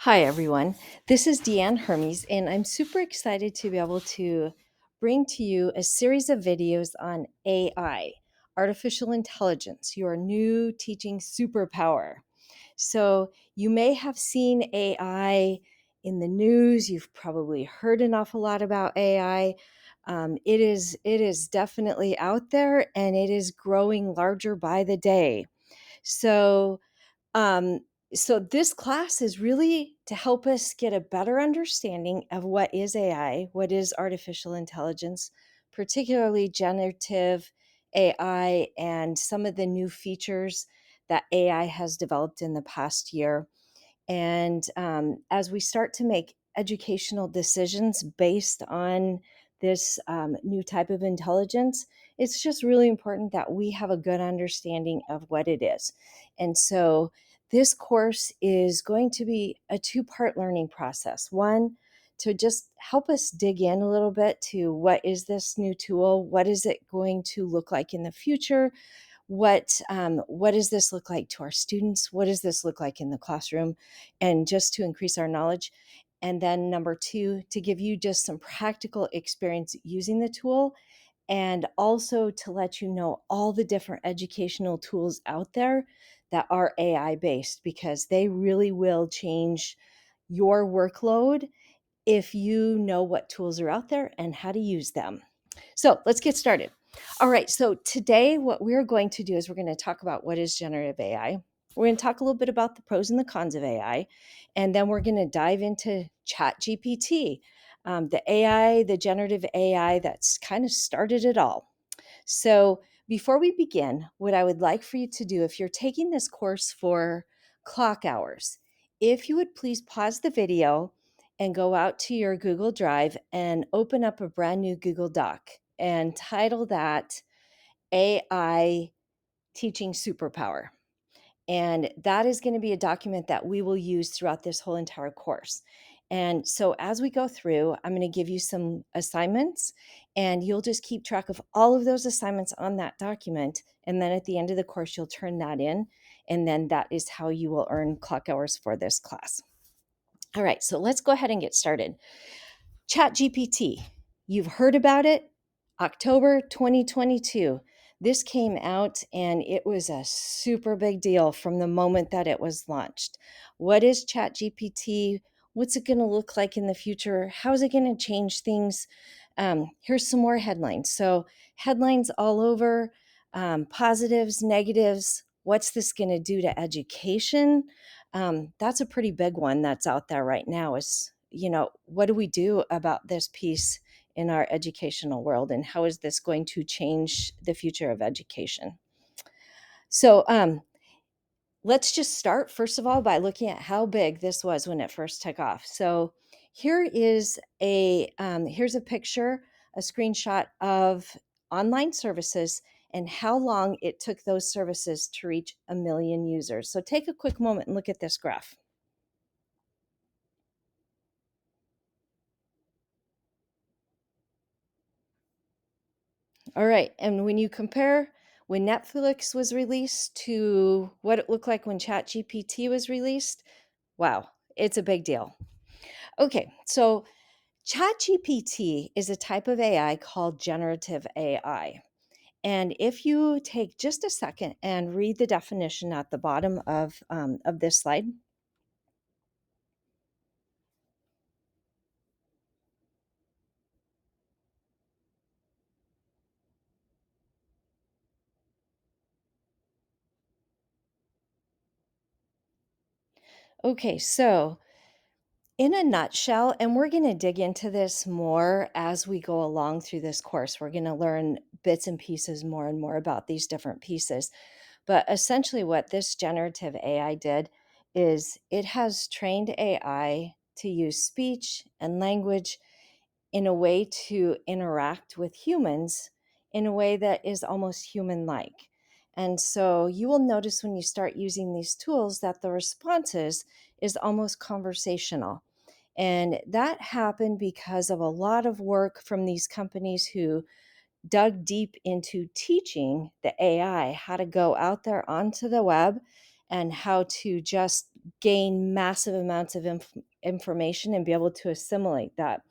Hi, everyone. This is Deanne Hermes, and I'm super excited to be able to bring to you a series of videos on AI, artificial intelligence, your new teaching superpower. So, you may have seen AI in the news. You've probably heard an awful lot about AI. It is definitely out there, and it is growing larger by the day. So, um, so this class is really to help us get a better understanding of what is AI, what is artificial intelligence, particularly generative AI, and some of the new features that AI has developed in the past year. And as we start to make educational decisions based on this new type of intelligence, it's just really important that we have a good understanding of what it is. And so, this course is going to be a two-part learning process. One, to just help us dig in a little bit to what is this new tool? What is it going to look like in the future? What does this look like to our students? What does this look like in the classroom? And just to increase our knowledge. And then number two, to give you just some practical experience using the tool, and also to let you know all the different educational tools out there that are AI based, because they really will change your workload if you know what tools are out there and how to use them. So let's get started. All right, so today what we're going to do is we're going to talk about what is generative AI. We're going to talk a little bit about the pros and the cons of AI, and then we're going to dive into ChatGPT, the AI, the generative AI that's kind of started it all. So, before we begin, what I would like for you to do, if you're taking this course for clock hours, if you would please pause the video and go out to your Google Drive and open up a brand new Google Doc and title that AI Teaching Superpower. And that is going to be a document that we will use throughout this whole entire course. And so as we go through, I'm going to give you some assignments, and you'll just keep track of all of those assignments on that document. And then at the end of the course, you'll turn that in. And then that is how you will earn clock hours for this class. All right, so let's go ahead and get started. ChatGPT, you've heard about it, October 2022. This came out and it was a super big deal from the moment that it was launched. What is ChatGPT? What's it going to look like in the future? How is it going to change things? Here's some more headlines. So, headlines all over, positives, negatives. What's this going to do to education? That's a pretty big one that's out there right now. Is, what do we do about this piece in our educational world, and how is this going to change the future of education? So, let's just start, first of all, by looking at how big this was when it first took off. So here is here's a picture, a screenshot of online services and how long it took those services to reach 1 million users. So take a quick moment and look at this graph. All right, and when you compare when Netflix was released to what it looked like when ChatGPT was released, wow, it's a big deal. Okay, so ChatGPT is a type of AI called generative AI. And if you take just a second and read the definition at the bottom of this slide. Okay, so in a nutshell, and we're going to dig into this more as we go along through this course, we're going to learn bits and pieces more and more about these different pieces. But essentially, what this generative AI did is it has trained AI to use speech and language in a way to interact with humans in a way that is almost human like. And so you will notice when you start using these tools that the responses is almost conversational. And that happened because of a lot of work from these companies who dug deep into teaching the AI how to go out there onto the web and how to just gain massive amounts of information and be able to assimilate that.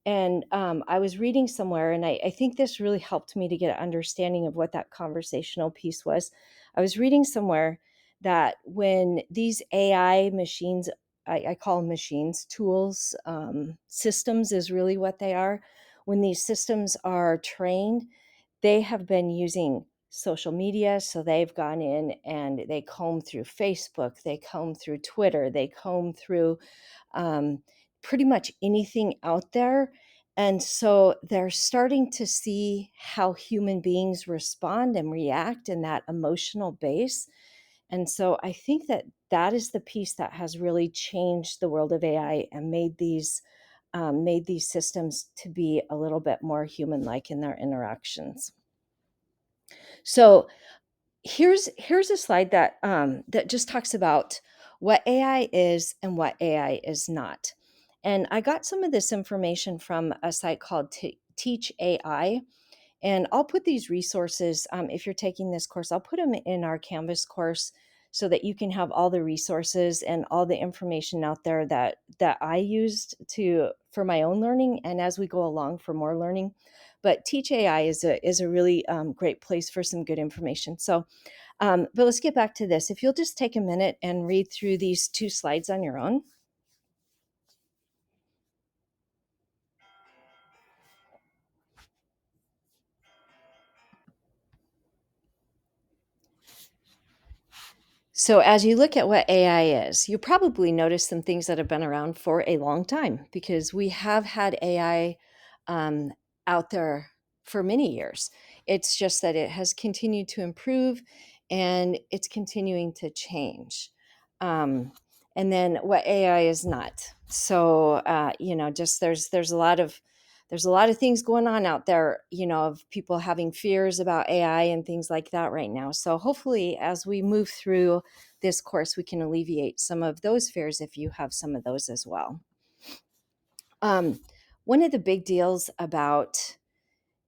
And I was reading somewhere, and I think this really helped me to get an understanding of what that conversational piece was. I was reading somewhere that when these AI machines, I call them machines, tools, systems is really what they are. When these systems are trained, they have been using social media. So they've gone in and they comb through Facebook, they comb through Twitter, they comb through um, pretty much anything out there. And so they're starting to see how human beings respond and react in that emotional base. And so I think that that is the piece that has really changed the world of AI and made these systems to be a little bit more human-like in their interactions. So here's a slide that that just talks about what AI is and what AI is not. And I got some of this information from a site called Teach AI. And I'll put these resources, if you're taking this course, I'll put them in our Canvas course so that you can have all the resources and all the information out there that I used to for my own learning and as we go along for more learning. But Teach AI is a really great place for some good information. So, but let's get back to this. If you'll just take a minute and read through these two slides on your own. So, as you look at what AI is, you probably notice some things that have been around for a long time because we have had AI um, out there for many years. It's just that it has continued to improve and it's continuing to change. Um, and then what AI is not. So, just there's a lot of things going on out there, of people having fears about AI and things like that right now. So hopefully, as we move through this course, we can alleviate some of those fears if you have some of those as well. One of the big deals about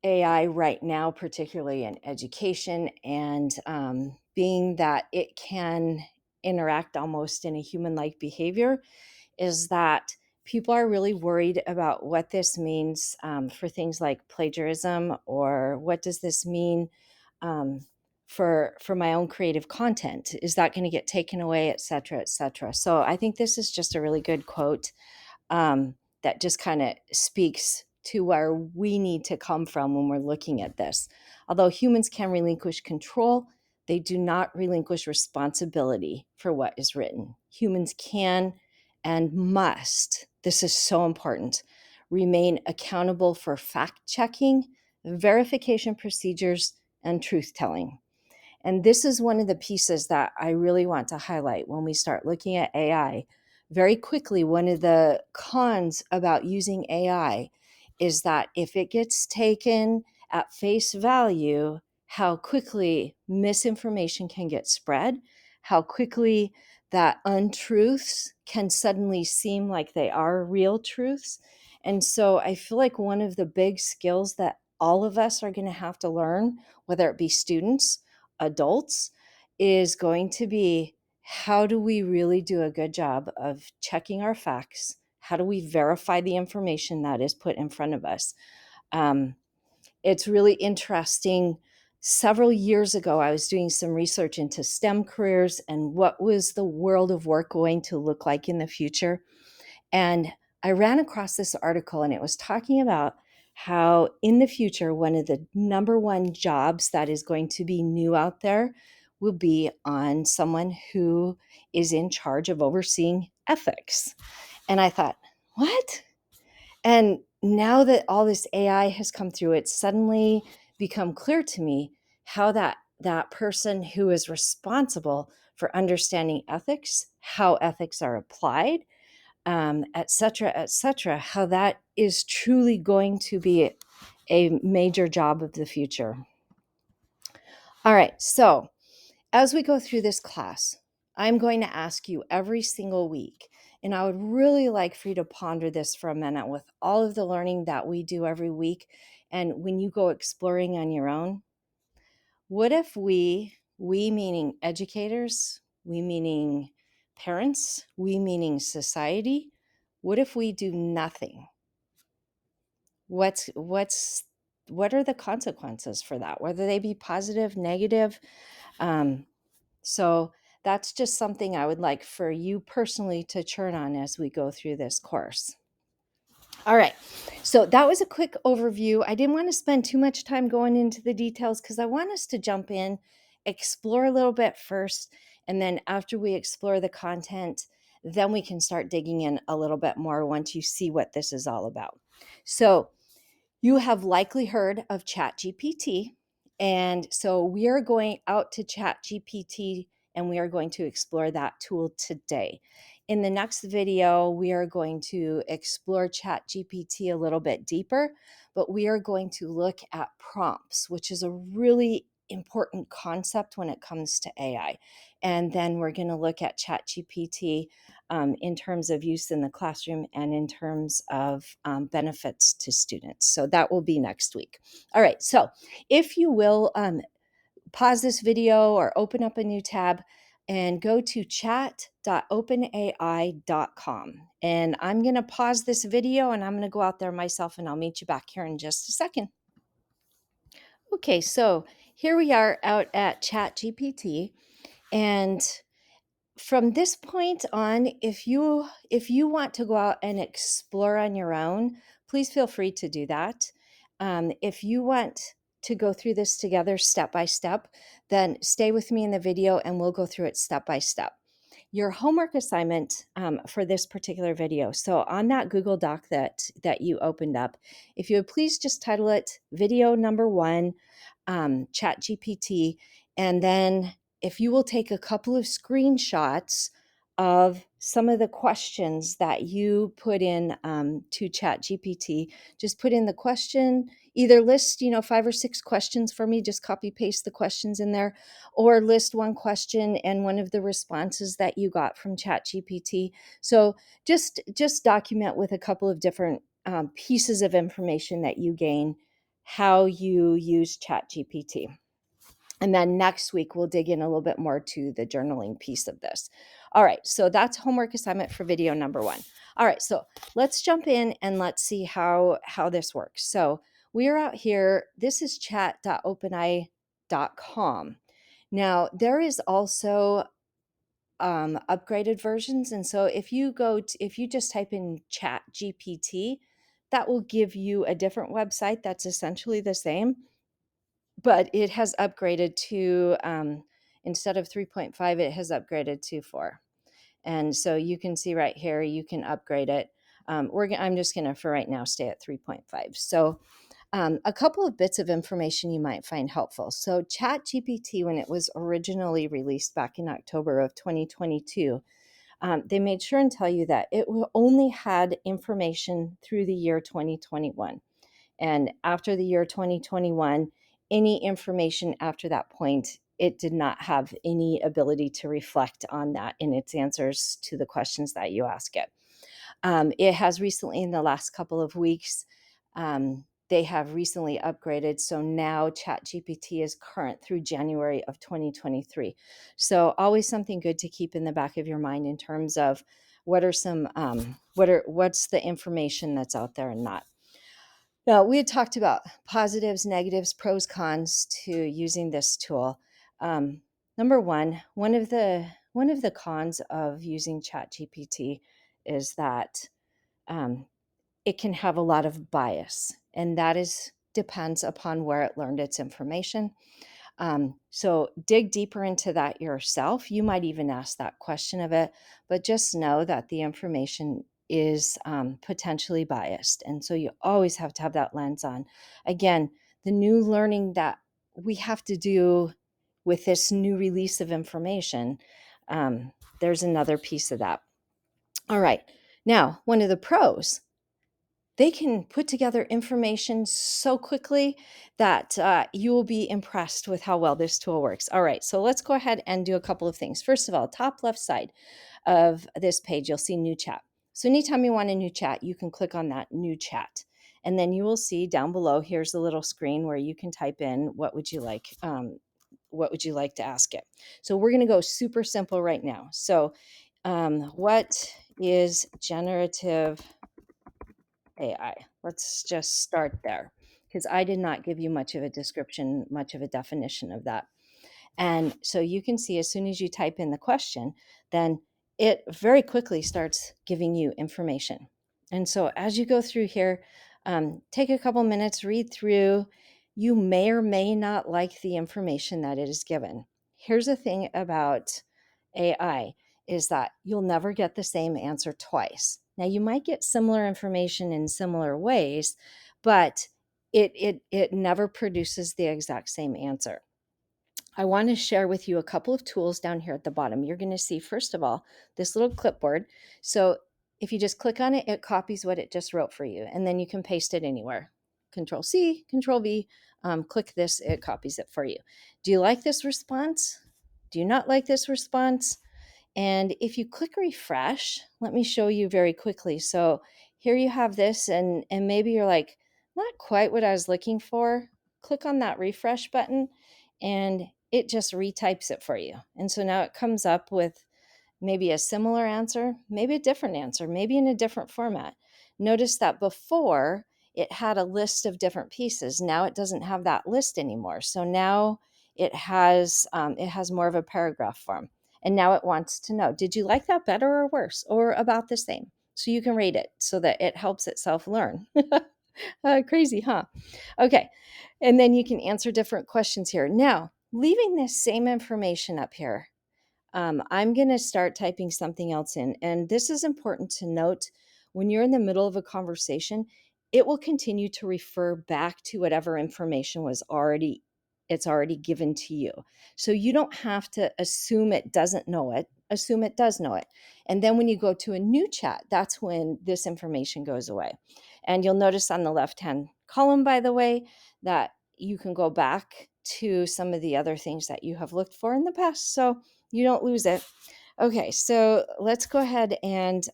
AI right now, particularly in education, and being that it can interact almost in a human like behavior, is that people are really worried about what this means for things like plagiarism, or what does this mean um, for my own creative content? Is that going to get taken away, et cetera, et cetera? So I think this is just a really good quote that just kind of speaks to where we need to come from when we're looking at this. Although humans can relinquish control, they do not relinquish responsibility for what is written. Humans can and must, this is so important, remain accountable for fact checking, verification procedures, and truth telling. And this is one of the pieces that I really want to highlight when we start looking at AI. Very quickly, one of the cons about using AI is that if it gets taken at face value, how quickly misinformation can get spread, how quickly that untruths can suddenly seem like they are real truths. And so I feel like one of the big skills that all of us are going to have to learn, whether it be students, adults, is going to be how do we really do a good job of checking our facts? How do we verify the information that is put in front of us? Um, it's really interesting. Several years ago, I was doing some research into STEM careers and what was the world of work going to look like in the future. And I ran across this article, and it was talking about how in the future, one of the number one jobs that is going to be new out there will be on someone who is in charge of overseeing ethics. And I thought, what? And now that all this AI has come through, it's suddenly become clear to me how that person who is responsible for understanding ethics, how ethics are applied, et cetera, how that is truly going to be a major job of the future. All right, so as we go through this class, I'm going to ask you every single week, and I would really like for you to ponder this for a minute with all of the learning that we do every week. And when you go exploring on your own, what if we meaning educators, we meaning parents, we meaning society. What if we do nothing? What are the consequences for that, whether they be positive, negative? Um, so that's just something I would like for you personally to churn on as we go through this course. All right. So that was a quick overview. I didn't want to spend too much time going into the details because I want us to jump in, explore a little bit first, and then after we explore the content, then we can start digging in a little bit more once you see what this is all about. So you have likely heard of ChatGPT. And so we are going out to ChatGPT and we are going to explore that tool today. In the next video, we are going to explore ChatGPT a little bit deeper, but we are going to look at prompts, which is a really important concept when it comes to AI. And then we're going to look at ChatGPT in terms of use in the classroom and in terms of benefits to students. So that will be next week. All right, so if you will pause this video or open up a new tab and go to chat.openai.com. And I'm going to pause this video and I'm going to go out there myself and I'll meet you back here in just a second. Okay, so here we are out at ChatGPT, and from this point on, if you want to go out and explore on your own, please feel free to do that. If you want to go through this together step by step, then stay with me in the video and we'll go through it step by step. Your homework assignment for this particular video. So on that Google Doc that you opened up, if you would please just title it video number 1, Chat GPT, and then if you will take a couple of screenshots of some of the questions that you put in to Chat GPT, just put in the question, either list 5 or 6 questions for me, just copy paste the questions in there, or list one question and one of the responses that you got from Chat GPT. So just document with a couple of different pieces of information that you gain how you use Chat GPT. And then next week, we'll dig in a little bit more to the journaling piece of this. All right, so that's homework assignment for video number 1. All right, so let's jump in and let's see how this works. So we are out here. This is chat.openai.com. Now, there is also upgraded versions. And so if you just type in Chat GPT, that will give you a different website that's essentially the same, but it has upgraded to instead of 3.5, it has upgraded to 4. And so you can see right here, you can upgrade it. I'm just going to, for right now, stay at 3.5. So a couple of bits of information you might find helpful. So ChatGPT, when it was originally released back in October of 2022, they made sure and tell you that it only had information through the year 2021. And after the year 2021, any information after that point, it did not have any ability to reflect on that in its answers to the questions that you ask it. It has recently, in the last couple of weeks, they have recently upgraded. So now ChatGPT is current through January of 2023. So always something good to keep in the back of your mind in terms of what's the information that's out there and not. Now, we had talked about positives, negatives, pros, cons to using this tool. Number one of the cons of using ChatGPT is that it can have a lot of bias, and that depends upon where it learned its information. So dig deeper into that yourself. You might even ask that question of it, but just know that the information is potentially biased. And so you always have to have that lens on. Again, the new learning that we have to do with this new release of information, there's another piece of that. All right. Now, one of the pros, they can put together information so quickly that you will be impressed with how well this tool works. All right, so let's go ahead and do a couple of things. First of all, top left side of this page, you'll see new chat. So anytime you want a new chat, you can click on that new chat. And then you will see down below, here's a little screen where you can type in what would you like what would you like to ask it? So we're going to go super simple right now. So what is generative AI? Let's just start there because I did not give you much of a description, much of a definition of that. And so you can see as soon as you type in the question, then it very quickly starts giving you information. And so as you go through here, take a couple minutes, read through. You may or may not like the information that it is given. Here's the thing about AI is that you'll never get the same answer twice. Now you might get similar information in similar ways, but it never produces the exact same answer. I want to share with you a couple of tools down here at the bottom. You're going to see, first of all, this little clipboard. So if you just click on it, it copies what it just wrote for you, and then you can paste it anywhere. Control C, Control V, click this, it copies it for you. Do you like this response? Do you not like this response? And if you click refresh, let me show you very quickly. So here you have this, and maybe you're like, not quite what I was looking for. Click on that refresh button, and it just retypes it for you. And so now it comes up with maybe a similar answer, maybe a different answer, maybe in a different format. Notice that before it had a list of different pieces. Now it doesn't have that list anymore. So now it has more of a paragraph form. And now it wants to know, did you like that better or worse or about the same? So you can rate it so that it helps itself learn. Crazy, huh? Okay. And then you can answer different questions here. Now, leaving this same information up here, I'm going to start typing something else in. And this is important to note. When you're in the middle of a conversation, it will continue to refer back to whatever information it's already given to you. So you don't have to assume it doesn't know it, assume it does know it. And then when you go to a new chat, that's when this information goes away. And you'll notice on the left-hand column, by the way, that you can go back to some of the other things that you have looked for in the past. So you don't lose it. Okay, so let's go ahead and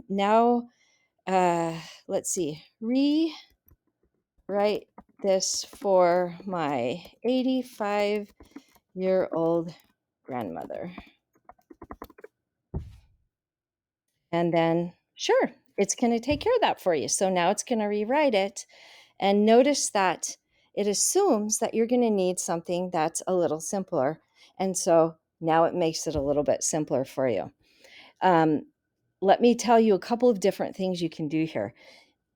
now, let's see, rewrite this for my 85-year-old grandmother. And then, sure, it's going to take care of that for you. So now it's going to rewrite it. And notice that it assumes that you're going to need something that's a little simpler. And so now it makes it a little bit simpler for you. Let me tell you a couple of different things you can do here.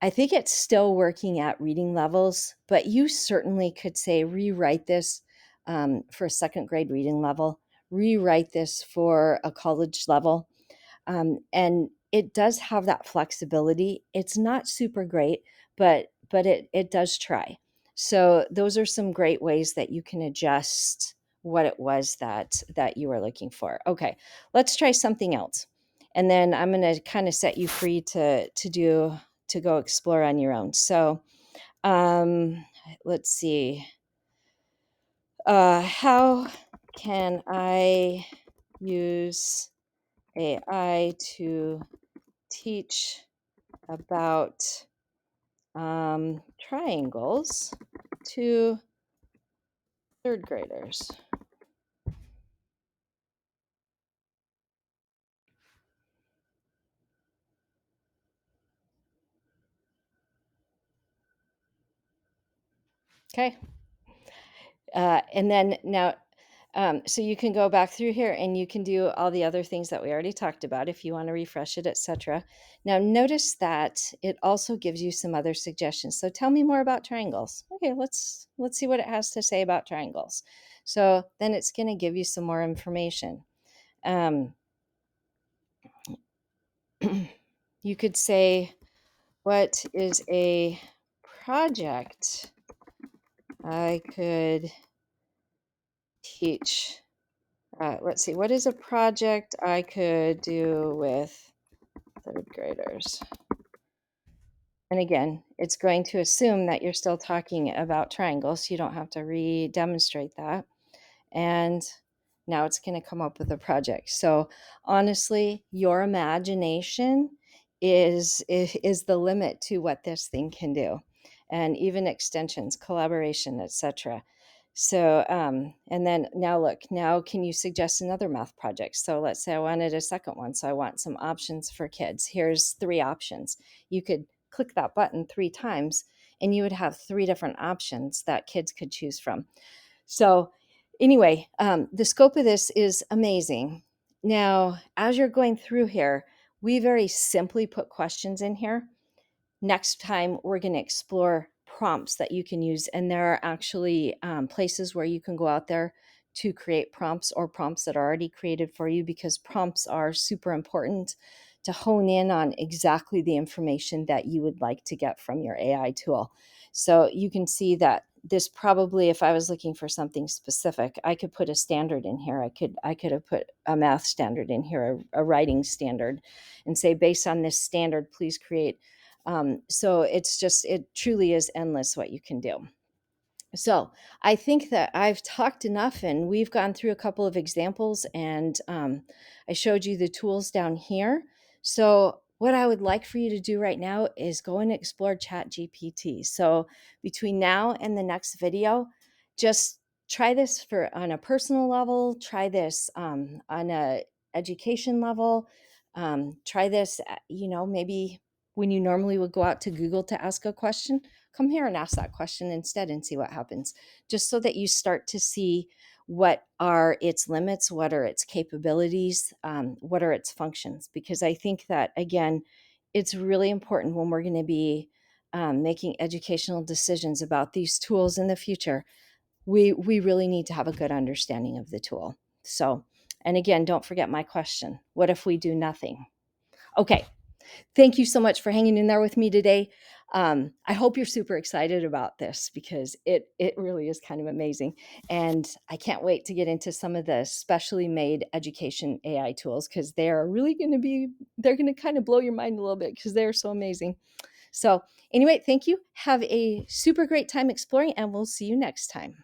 I think it's still working at reading levels, but you certainly could say rewrite this for a second grade reading level, rewrite this for a college level. And it does have that flexibility. It's not super great, but it does try. So those are some great ways that you can adjust what it was that you were looking for. Okay, let's try something else. And then I'm going to kind of set you free to go explore on your own. So let's see. How can I use AI to teach about triangles to third graders? Okay. And then now, so you can go back through here and you can do all the other things that we already talked about if you want to refresh it, etc. Now notice that it also gives you some other suggestions. So tell me more about triangles. Okay, let's see what it has to say about triangles. So then it's going to give you some more information. You could say, what is a project I could teach? Let's see, what is a project I could do with third graders? And again, it's going to assume that you're still talking about triangles. So you don't have to re-demonstrate that. And now it's going to come up with a project. So honestly, your imagination is the limit to what this thing can do. And even extensions, collaboration, etc. So, and then now look, now can you suggest another math project? So let's say I wanted a second one. So I want some options for kids. Here's 3 options. You could click that button 3 times and you would have 3 different options that kids could choose from. So anyway, the scope of this is amazing. Now, as you're going through here, we very simply put questions in here. Next time, we're going to explore prompts that you can use. And there are actually places where you can go out there to create prompts or prompts that are already created for you, because prompts are super important to hone in on exactly the information that you would like to get from your AI tool. So you can see that this probably, if I was looking for something specific, I could put a standard in here. I could have put a math standard in here, a writing standard, and say, based on this standard, please create. So it truly is endless what you can do. So I think that I've talked enough, and we've gone through a couple of examples, and I showed you the tools down here. So what I would like for you to do right now is go and explore ChatGPT. So between now and the next video, just try this for on a personal level, try this on a education level, try this, maybe when you normally would go out to Google to ask a question, come here and ask that question instead and see what happens, just so that you start to see what are its limits, what are its capabilities, what are its functions. Because I think that, again, it's really important when we're going to be making educational decisions about these tools in the future. We really need to have a good understanding of the tool. So, and again, don't forget my question: what if we do nothing? Okay, thank you so much for hanging in there with me today. I hope you're super excited about this, because it really is kind of amazing. And I can't wait to get into some of the specially made education AI tools, because they're really they're going to kind of blow your mind a little bit, because they're so amazing. So anyway, thank you. Have a super great time exploring, and we'll see you next time.